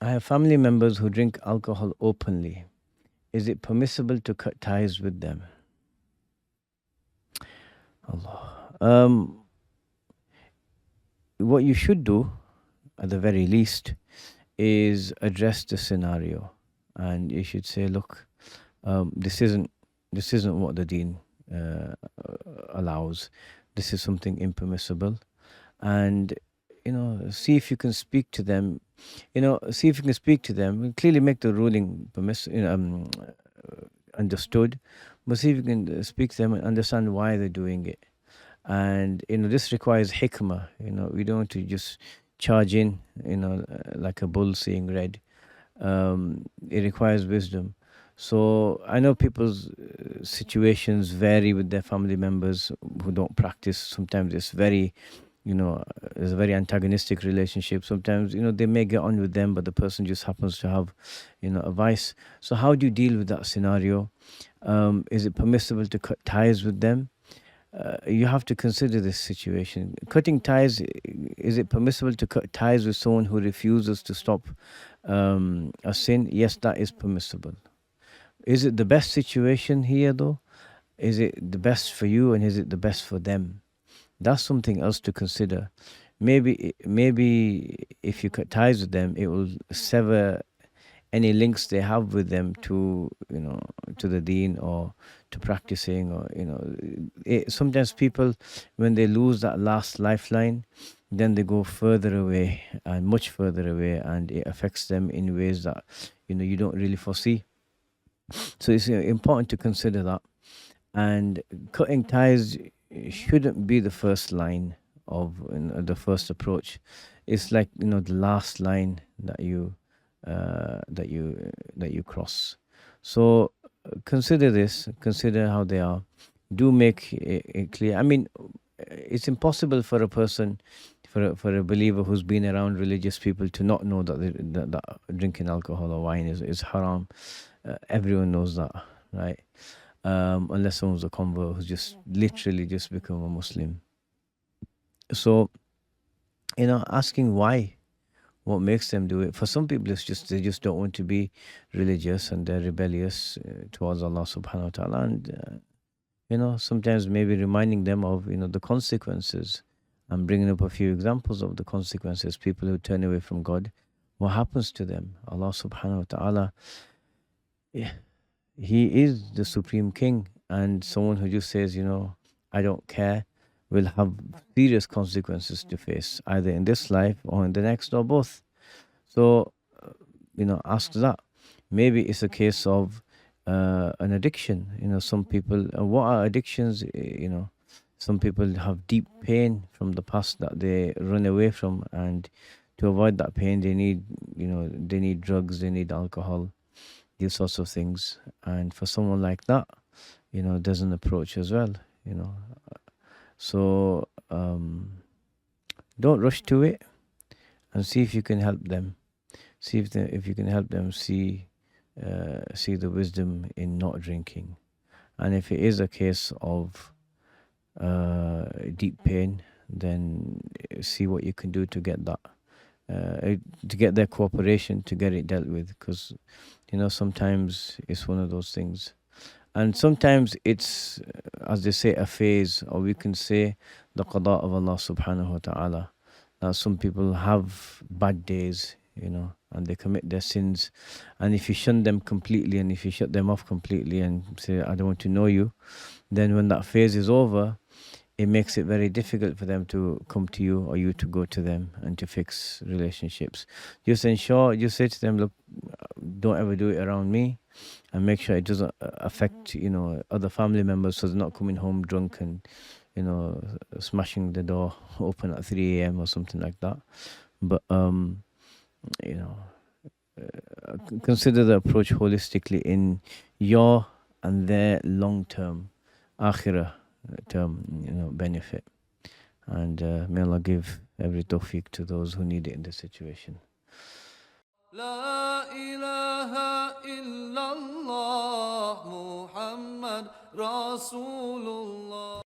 I have family members who drink alcohol openly. Is it permissible to cut ties with them? Allah. What you should do, at the very least, is address the scenario, and you should say, "Look, this isn't what the Deen uh, allows. This is something impermissible." And see if you can speak to them. See if you can speak to them. Clearly, make the ruling understood, but see if you can speak to them and understand why they're doing it. And this requires hikmah. We don't want to just charge in, like a bull seeing red. It requires wisdom. So I know people's situations vary with their family members who don't practice. Sometimes it's very, there's a very antagonistic relationship. Sometimes, they may get on with them, but the person just happens to have, a vice. So how do you deal with that scenario? Is it permissible to cut ties with them? You have to consider this situation. Cutting ties, is it permissible to cut ties with someone who refuses to stop a sin? Yes, that is permissible. Is it the best situation here, though? Is it the best for you, and is it the best for them? That's something else to consider. Maybe if you cut ties with them, it will sever any links they have with them to to the deen or to practicing, or sometimes people, when they lose that last lifeline, then they go further away and much further away, and it affects them in ways that you don't really foresee. So it's important to consider that. And cutting ties shouldn't be the first line of the first approach. It's like the last line that you that you cross. So consider this. Consider how they are. Do make it clear. I mean, it's impossible for a person, for a believer who's been around religious people, to not know that drinking alcohol or wine is haram. Everyone knows that, right? Unless someone's a convert who's just literally just become a Muslim. So, asking why, what makes them do it. For some people, it's just they just don't want to be religious, and they're rebellious towards Allah subhanahu wa ta'ala. And, sometimes maybe reminding them of, the consequences. I'm bringing up a few examples of the consequences. People who turn away from God, what happens to them? Allah subhanahu wa ta'ala, yeah, He is the Supreme King, and someone who just says, I don't care, will have serious consequences to face, either in this life or in the next, or both. So, ask that. Maybe it's a case of an addiction. Some people, what are addictions? Some people have deep pain from the past that they run away from, and to avoid that pain, they need, they need drugs, they need alcohol, these sorts of things. And for someone like that, there's an approach as well. So don't rush to it, and see if you can help them. See if you can help them see the wisdom in not drinking. And if it is a case of deep pain, then see what you can do to get that, to get their cooperation, to get it dealt with. Because sometimes it's one of those things. And sometimes it's, as they say, a phase, or we can say the qada of Allah subhanahu wa ta'ala. Now, some people have bad days, and they commit their sins. And if you shun them completely, and if you shut them off completely and say, I don't want to know you, then when that phase is over, it makes it very difficult for them to come to you, or you to go to them, and to fix relationships. Just say to them, look, don't ever do it around me, and make sure it doesn't affect other family members, so they're not coming home drunk and smashing the door open at 3 a.m. or something like that. But consider the approach holistically in your and their long-term akhirah term benefit. And may Allah give every tawfiq to those who need it in this situation. لا إله إلا الله محمد رسول الله